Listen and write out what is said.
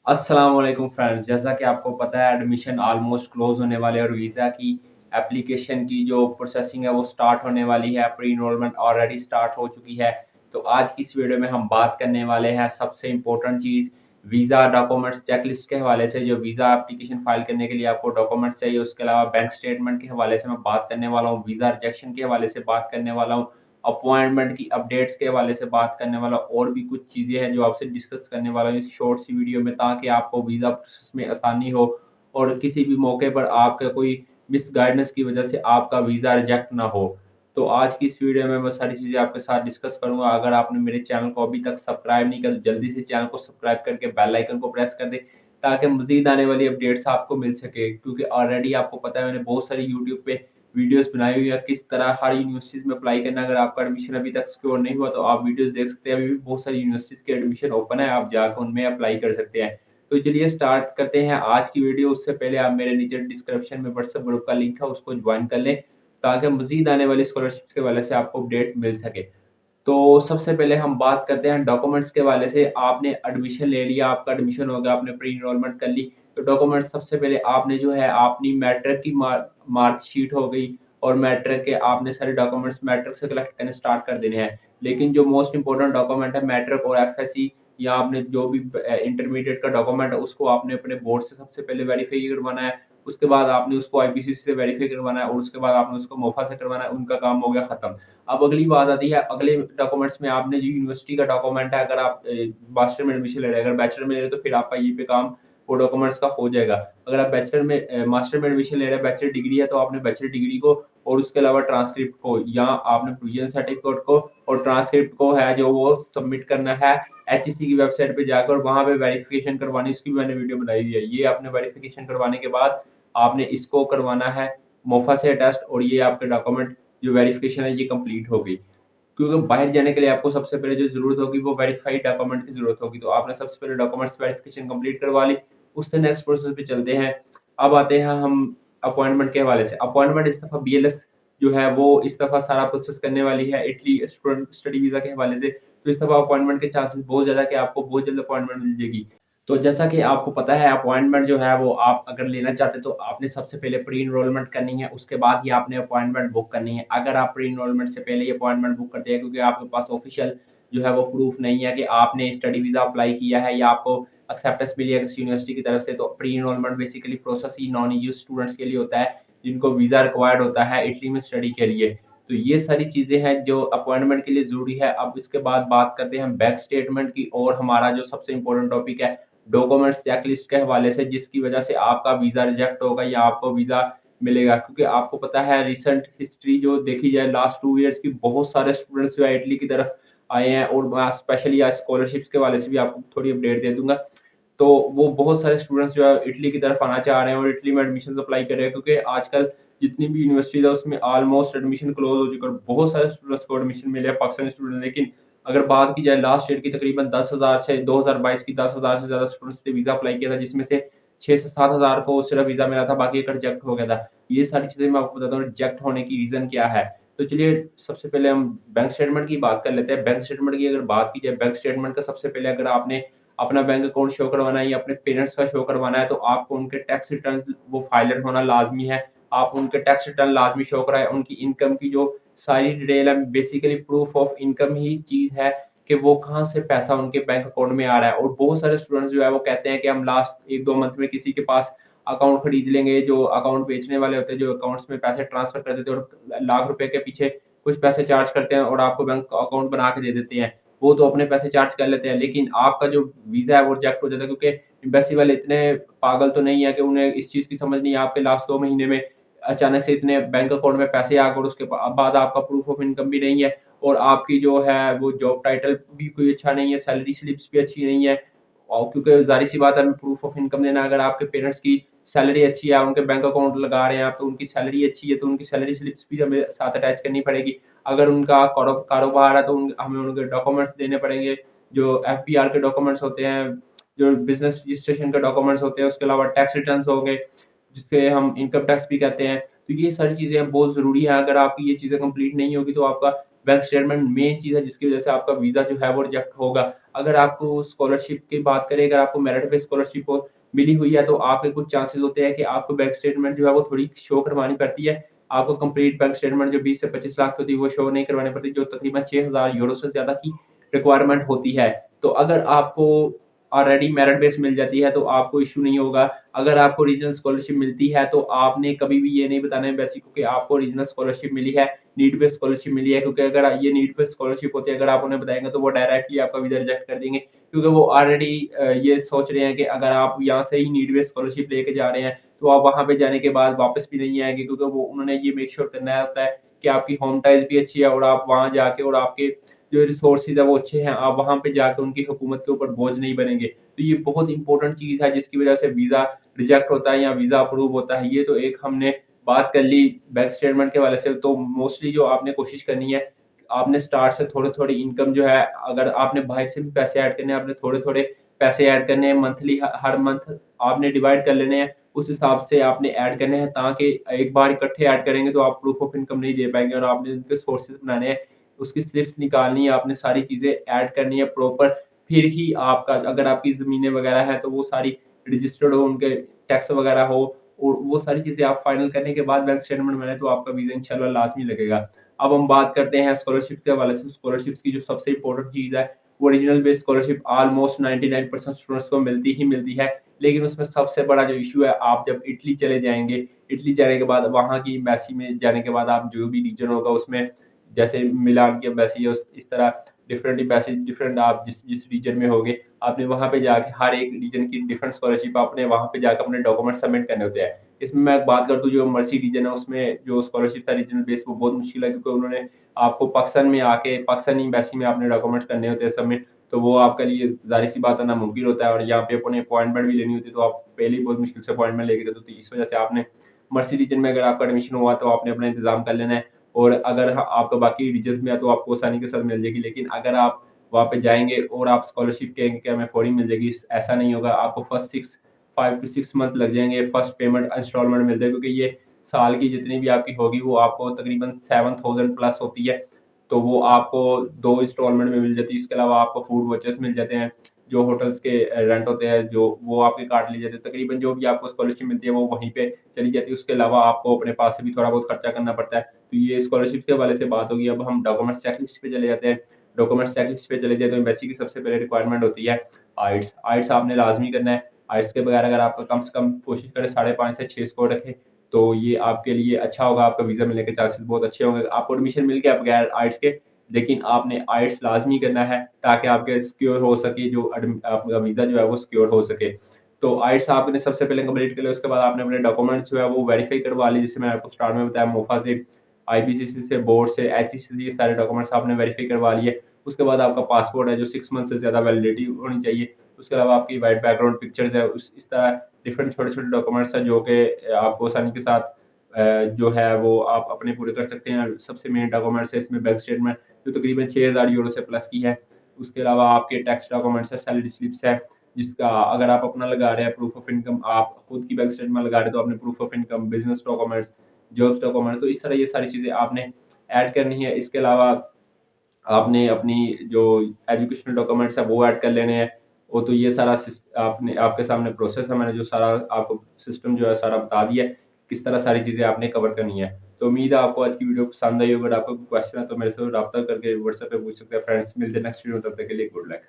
अस्सलाम वालेकुम फ्रेंड्स। जैसा कि आपको पता है एडमिशन ऑलमोस्ट क्लोज़ होने वाले और वीज़ा की एप्लीकेशन की जो प्रोसेसिंग है वो स्टार्ट होने वाली है। प्री एनरोलमेंट ऑलरेडी स्टार्ट हो चुकी है। तो आज की इस वीडियो में हम बात करने वाले हैं सबसे इम्पोर्टेंट चीज़ वीज़ा डॉक्यूमेंट्स चेकलिस्ट के हवाले से। जो वीज़ा एप्लीकेशन फ़ाइल करने के लिए आपको डॉक्यूमेंट्स चाहिए, उसके अलावा बैंक स्टेटमेंट के हवाले से मैं बात करने वाला हूँ, वीज़ा रिजेक्शन के हवाले से बात करने वाला हूँ, अपॉइंटमेंट की अपडेट्स के हवाले से बात करने वाला हूँ और भी कुछ चीज़ें हैं जो आपसे डिस्कस करने वाला हूँ इस शॉर्ट सी वीडियो में, ताकि आपको वीज़ा प्रोसेस में आसानी हो और किसी भी मौके पर आपका कोई मिसगाइडेंस की वजह से आपका वीज़ा रिजेक्ट ना हो। तो आज की इस वीडियो में मैं सारी चीज़ें आपके साथ डिस्कस करूँगा। अगर आपने मेरे चैनल को अभी तक सब्सक्राइब नहीं किया तो जल्दी से चैनल को सब्सक्राइब करके बेल आइकन को प्रेस कर दें, ताकि मज़ीद आने वाली अपडेट्स आपको मिल सके। क्योंकि ऑलरेडी आपको पता है मैंने बहुत सारी यूट्यूब पे वीडियोज़ बनाई हुई है किस तरह हर यूनिवर्सिटीज़ में अप्लाई करना है। अगर आपका एडमिशन अभी तक सिक्योर नहीं हुआ तो आप वीडियोज़ देख सकते हैं। अभी भी बहुत सारी यूनिवर्सिटीज़ के एडमिशन ओपन है, आप जाकर उनमें अप्लाई कर सकते हैं। तो चलिए स्टार्ट करते हैं आज की वीडियो। उससे पहले आप मेरे नीचे डिस्क्रिप्शन में व्हाट्सएप ग्रुप का लिंक है, उसको ज्वाइन कर लें, ताकि मज़ीद आने वाली स्कॉलरशिप्स के हवाले से आपको अपडेट मिल सके। तो सबसे पहले हम बात करते हैं डॉक्यूमेंट्स के हवाले से। आपने एडमिशन ले लिया, आपका एडमिशन हो गया, आपने प्री एनरोलमेंट कर ली, तो डॉक्यूमेंट्स सबसे पहले आपने जो है अपनी मैट्रिक की मार्कशीट हो गई और मैट्रिक के आपने सारे डॉक्यूमेंट्स मैट्रिक से कलेक्ट करने स्टार्ट कर देने हैं। लेकिन जो मोस्ट इम्पोर्टेंट डॉक्यूमेंट है मैट्रिक और एफएससी, या आपने जो भी इंटरमीडिएट का डॉक्यूमेंट है उसको आपने अपने बोर्ड से सबसे पहले वेरीफाई करवाना है। उसके बाद आपने उसको आईपीसीसी से वेरीफाई करवाना है और उसके बाद आपने उसको मोफा से करवाना है। उनका काम हो गया खत्म। अब अगली बात आती है अगले डॉक्यूमेंट्स में। आपने जो यूनिवर्सिटी का डॉक्यूमेंट है, अगर आप मास्टर में एडमिशन ले रहे हैं, अगर बैचलर में ले रहे हैं तो फिर आपका ये पे काम वो डॉक्यूमेंट्स का हो जाएगा। अगर आप बैचलर में मास्टर में एडमिशन ले रहे हैं, बैचलर डिग्री है, तो आपने बैचलर डिग्री को और उसके अलावा ट्रांसक्रिप्ट को, या आपने प्रोविजन सर्टिफिकेट को और ट्रांसक्रिप्ट को है जो वो सबमिट करना है एचईसी की वेबसाइट पे जाकर, और वहाँ पे वेरिफिकेशन करवानी। इसकी भी मैंने वीडियो बनाई हुई है। ये आपने वेरिफिकेशन करवाने के बाद आपने इसको करवाना है मोफा से अटेस्ट, और ये आपके डॉक्यूमेंट जो वेरिफिकेशन है ये कंप्लीट हो गई। क्योंकि बाहर जाने के लिए आपको सबसे पहले जो ज़रूरत होगी वो वेरिफाइड डॉक्यूमेंट की ज़रूरत होगी। तो आपने सबसे पहले डॉक्यूमेंट्स वेरिफिकेशन कंप्लीट करवा ली। उससे नेक्स्ट प्रोसेस पे चलते हैं। अब आते हैं हम अपॉइंटमेंट के हवाले से। अपॉइंटमेंट इस दफ़ा बीएलएस जो है वो इस दफ़ा सारा प्रोसेस करने वाली है इटली स्टूडेंट स्टडी वीज़ा के हवाले से। तो इस दफ़ा अपॉइंटमेंट के चांसेस बहुत ज़्यादा है कि आपको बहुत जल्द अपॉइंटमेंट मिल जाएगी। तो जैसा कि आपको पता है अपॉइंटमेंट जो है वो आप अगर लेना चाहते हैं तो आपने सबसे पहले प्री एनरोलमेंट करनी है, उसके बाद ही आपने अपॉइंटमेंट बुक करनी है। अगर आप प्री एनरोलमेंट से पहले ही अपॉइंटमेंट बुक करते हैं क्योंकि आपके पास ऑफिशियल जो है वो प्रूफ नहीं है कि आपने स्टडी वीज़ा अप्लाई किया है या आपको एक्सेप्टेंस मिली है किसी यूनिवर्सिटी की तरफ से, तो प्री एनरोलमेंट बेसिकली प्रोसेस ही नॉन ईयू स्टूडेंट्स के लिए होता है, जिनको वीज़ा रिक्वायर्ड होता है इटली में स्टडी के लिए। तो ये सारी चीज़ें हैं जो अपॉइंटमेंट के लिए ज़रूरी है। अब इसके बाद बात करते हैं हम बैंक स्टेटमेंट की, और हमारा जो सबसे इम्पोर्टेंट टॉपिक है डॉक्यूमेंट्स चेकलिस्ट के हवाले से, जिसकी वजह से आपका वीज़ा रिजेक्ट होगा या आपको वीज़ा मिलेगा। क्योंकि आपको पता है रिसेंट हिस्ट्री जो देखी जाए लास्ट 2 इयर्स की, बहुत सारे स्टूडेंट्स जो है इटली की तरफ आए हैं, और मैं स्पेशली आज स्कॉलरशिप्स के हवाले से भी आपको थोड़ी अपडेट दे दूँगा। तो वो बहुत सारे स्टूडेंट्स जो है इटली की तरफ आना चाह रहे हैं और इटली में एडमिशन अप्लाई कर रहे हैं, क्योंकि आजकल जितनी भी यूनिवर्सिटीज़ है उसमें ऑलमोस्ट एडमिशन क्लोज़ हो चुका है। बहुत सारे स्टूडेंट्स को एडमिशन मिले हैं, पाकिस्तानी स्टूडेंट। लेकिन अगर बात की जाए लास्ट ईयर की, तकरीबन 10,000 से 2022 की 10,000 से ज़्यादा स्टूडेंट्स ने वीज़ा अप्लाई किया था, जिसमें से 6 से 7,000 को सिर्फ वीज़ा मिला था, बाकी का रिजेक्ट हो गया था। ये सारी चीज़ें मैं आपको बताता हूँ रिजेक्ट होने की रीज़न क्या है। तो चलिए सबसे पहले हम बैंक स्टेटमेंट की बात कर लेते हैं। बैंक स्टेटमेंट की अगर बात की जाए, बैंक स्टेटमेंट का सबसे पहले अगर आपने अपना बैंक अकाउंट शो करवाना है या अपने पेरेंट्स का शो करवाना है, तो आपको उनके टैक्स रिटर्न वो फाइलर होना लाज़मी है। आप उनके टैक्स रिटर्न लाज़मी शो कराएँ। उनकी इनकम की जो सारी डिटेल है, बेसिकली प्रूफ ऑफ इनकम ही चीज़ है कि वो कहाँ से पैसा उनके बैंक अकाउंट में आ रहा है। और बहुत सारे स्टूडेंट्स जो है वो कहते हैं कि हम लास्ट 1-2 मंथ में किसी के पास अकाउंट खरीद लेंगे, जो अकाउंट बेचने वाले होते हैं, जो अकाउंट्स में पैसे ट्रांसफर कर देते हैं और लाख रुपए के पीछे कुछ पैसे चार्ज करते हैं और आपको बैंक अकाउंट बना के दे देते हैं। वो तो अपने पैसे चार्ज कर लेते हैं, लेकिन आपका जो वीज़ा है वो रिजेक्ट हो जाता है, क्योंकि एम्बेसी वाले इतने पागल तो नहीं है कि उन्हें इस चीज़ की समझ नहीं है आपके लास्ट 2 महीने में अचानक से इतने बैंक अकाउंट में पैसे आ गए, और उसके बाद आपका प्रूफ ऑफ इनकम भी नहीं है, और आपकी जो है वो जॉब टाइटल भी कोई अच्छा नहीं है, सैलरी स्लिप्स भी अच्छी नहीं है। और क्योंकि ज़ाहिर-सी बात है हमें प्रूफ ऑफ इनकम देना है। अगर आपके पेरेंट्स की सैलरी अच्छी है, उनके बैंक अकाउंट लगा रहे हैं आप, तो उनकी सैलरी अच्छी है, तो उनकी सैलरी स्लिप्स भी हमें साथ अटैच करनी पड़ेगी। अगर उनका कारोबार है तो हमें उनके डॉक्यूमेंट्स देने पड़ेंगे, जो एफबीआर के डॉक्यूमेंट्स होते हैं, जो बिज़नेस रजिस्ट्रेशन के डॉक्यूमेंट्स होते हैं, उसके अलावा टैक्स रिटर्न्स हो गए, जिसपे हम इनकम टैक्स भी कहते हैं। तो ये सारी चीज़ें बहुत ज़रूरी है। अगर आपकी ये चीज़ें कंप्लीट नहीं होगी तो आपका बैंक स्टेटमेंट मेन चीज़ है जिसकी वज़ह से आपका वीज़ा जो है वो रिजेक्ट होगा। अगर आपको स्कॉलरशिप की बात करें, अगर आपको मेरिट बेस्ड स्कॉलरशिप हो मिली हुई है, तो आपके कुछ चांसेस होते हैं कि आपको बैंक स्टेटमेंट जो है वो थोड़ी शो करवानी पड़ती है। आपको कंप्लीट बैंक स्टेटमेंट जो 20 से 25 लाख की होती है, वो शो नहीं करवानी पड़ती, जो तकरीबन 6000 यूरो से ज़्यादा की रिक्वायरमेंट होती है। तो अगर आपको ऑलरेडी मेरिट बेस मिल जाती है, तो आपको इश्यू नहीं होगा। अगर आपको रीजनल स्कॉलरशिप मिलती है, तो आपने कभी भी ये नहीं बताना है एम्बेसी को कि आपको रीजनल स्कॉलरशिप मिली है, नीड बेस्ड स्कॉलरशिप मिली है, क्योंकि अगर ये नीड बेस्ड स्कॉलरशिप होती है, अगर आप उन्हें बताएँगे, तो वो डायरेक्टली आपका वीज़ा रिजेक्ट कर देंगे। क्योंकि वो ऑलरेडी ये सोच रहे हैं कि अगर आप यहाँ से ही नीड बेस्ड स्कॉलरशिप लेके जा रहे हैं, तो आप वहाँ पे जाने के बाद वापस भी नहीं आएँगे, क्योंकि वो उन्होंने ये मेक श्योर करना होता है कि आपकी होम टाइज़ भी अच्छी है और आप वहाँ जाके और आपके जो रिसोर्सेज़ है वो अच्छे हैं, आप वहाँ पे जाके उनकी हुकूमत के ऊपर बोझ नहीं बनेंगे। तो ये बहुत इम्पोर्टेंट चीज़ है जिसकी वज़ह से वीज़ा रिजेक्ट होता है या वीज़ा अप्रूव होता है। ये तो एक हमने बात कर ली बैंक स्टेटमेंट के हवाले से, तो मोस्टली जो आपने कोशिश करनी है, आपने स्टार्ट से थोड़े-थोड़े इनकम जो है, अगर आपने बाहर से भी पैसे ऐड करने हैं, आपने थोड़े-थोड़े पैसे ऐड करने हैं मंथली, ह हर मंथ आपने डिवाइड कर लेने हैं, उस हिसाब से आपने ऐड करने हैं, ताकि एक बार इकट्ठे ऐड करेंगे तो आप प्रूफ ऑफ इनकम नहीं दे पाएँगे और आपने उनके सोर्सेज़ बनाने हैं, उसकी स्लिप्स निकालनी है, आपने सारी चीज़ें ऐड करनी है प्रॉपर, फिर ही आपका, अगर आपकी ज़मीनें वगैरह हैं, तो वो सारी रजिस्टर्ड हो, उनके टैक्स वगैरह हो, और वो सारी चीज़ें आप फाइनल करने के बाद बैंक स्टेटमेंट बने, तो आपका वीज़ा इंशाल्लाह लाज़मी लगेगा। अब हम बात करते हैं स्कॉलरशिप के हवाले से। स्कॉलरशिप्स की जो सबसे इम्पोर्टेंट चीज़ है, वो regional based scholarship almost 99% students को मिलती ही मिलती है। लेकिन उसमें सबसे बड़ा जो इश्यू है, आप जब इटली चले जाएँगे, इटली जाने के बाद वहाँ की एम्बेसी में जाने के बाद, आप जो भी रीजन होगा उसमें, जैसे मिलान की एम्बेसी है, उस इस तरह डिफरेंट एम्बेसी, डिफरेंट आप जिस जिस रीजन में होगे, आपने वहाँ पे जाके हर एक रीजन की डिफरेंट स्कॉलरशिप आपने वहाँ पे जाकर अपने डॉक्यूमेंट सबमिट करने होते हैं। इसमें मैं बात कर दूँ, जो मर्सी रीजन है, उसमें जो स्कॉलरशिप था रीजनल बेस, वो बहुत मुश्किल है, क्योंकि उन्होंने आपको पाकिस्तान में आके पाकिस्तानी एम्बेसी में अपने डॉक्यूमेंट्स करने होते हैं सबमिट, तो वो आपके लिए ज़ाहिर-सी बात है नामुमकिन होता है, और यहाँ पे अपनी अपॉइंटमेंट भी लेनी होती है, तो आप पहले ही बहुत मुश्किल से अपॉइंटमेंट लेके जाते हो, तो इस वजह से आपने मर्सी रीजन में अगर आपका एडमिशन हुआ, तो आपने अपना इंतज़ाम कर लेना है, और अगर आपका बाकी रीजन्स में है, तो आपको आसानी के साथ मिल जाएगी। लेकिन अगर आप वहाँ पे जाएँगे और आप स्कॉलरशिप कहेंगे कि हमें फौरी मिल जाएगी, ऐसा नहीं होगा, आपको फर्स्ट 6 5 टू 6 मंथ लग जाएँगे, फर्स्ट पेमेंट इंस्टॉलमेंट मिल जाएगी, क्योंकि ये साल की जितनी भी आपकी होगी, वो आपको तकरीबन 7000 प्लस होती है। तो वो आपको 2 इंस्टॉलमेंट में मिल जाती है। इसके अलावा आपको फूड वाउचर्स मिल जाते हैं, जो होटल्स के रेंट होते हैं, जो वो आपके काट लिए जाते हैं। तकरीबन जो भी आपको स्कॉलरशिप मिलती है, वो वहीं पे चली जाती है। उसके अलावा आपको अपने पास से भी थोड़ा बहुत खर्चा करना पड़ता है। तो ये स्कॉलरशिप के हवाले से बात होगी। अब हम डॉक्यूमेंट चेकलिस्ट पे चले जाते हैं। डॉक्यूमेंट चेकलिस्ट पे चले जाए, तो एम्बेसी की सबसे पहले रिक्वायरमेंट होती है आइल्स। आइल्स आपने लाज़मी करना है। आइल्स के बगैर अगर आपका कम से कम कोशिश करें 5.5 से 6 स्कोर रखें, तो ये आपके लिए अच्छा होगा, आपका वीज़ा मिलने के चांसेस बहुत अच्छे होंगे। आपको एडमिशन मिल गया बगैर आइल्स के, लेकिन आपने आइल्स लाज़मी करना है, ताकि आपके सिक्योर हो सके, जो आपका वीज़ा जो है वो सिक्योर हो सके। तो आइल्स आपने सबसे पहले कंप्लीट कर लिया, उसके बाद आपने अपने डॉक्यूमेंट्स जो है वो वेरीफाई करवा लिए, जैसे मैंने आपको स्टार्ट में बताया, मोफा से, आईपीसीसी से, बोर्ड से, एचईसी से, ये सारे डॉक्यूमेंट्स आपने वेरीफाई करवा लिए। उसके बाद आपका पासपोर्ट है, जो 6 मंथ से ज़्यादा वैलिडिटी होनी चाहिए। उसके अलावा आपकी व्हाइट बैकग्राउंड पिक्चर्स है, उस इस तरह डिफरेंट छोटे-छोटे डॉक्यूमेंट्स हैं, जो कि आपको आसानी के साथ जो है वो आप अपने पूरे कर सकते हैं। सबसे मेन डॉक्यूमेंट्स है इसमें बैंक स्टेटमेंट, जो तकरीबन 6000 यूरो से प्लस की है। उसके अलावा आपके टैक्स डॉक्यूमेंट्स है, सैलरी स्लिप्स है, जिसका अगर आप अपना लगा रहे हैं प्रूफ ऑफ इनकम, आप खुद की बैंक स्टेटमेंट लगा रहे हैं, तो आपने proof of income, business documents, jobs document, तो इस तरह ये सारी चीज़ें आपने ऐड करनी है। इसके अलावा आपने अपनी जो एजुकेशनल डॉक्यूमेंट्स हैं वो ऐड कर लेने हैं। वो तो ये सारा आपने आपके सामने प्रोसेस है, मैंने जो सारा आपको सिस्टम जो है सारा बता दिया है, किस तरह सारी चीज़ें आपने कवर करनी है। तो उम्मीद है आपको आज की वीडियो पसंद आई होगी। अगर आपको कोई क्वेश्चन है, तो मेरे से राब्ता करके व्हाट्सएप पे पूछ सकते हैं। फ्रेंड्स, मिलते हैं नेक्स्ट वीडियो में, तब तक के लिए गुड लक।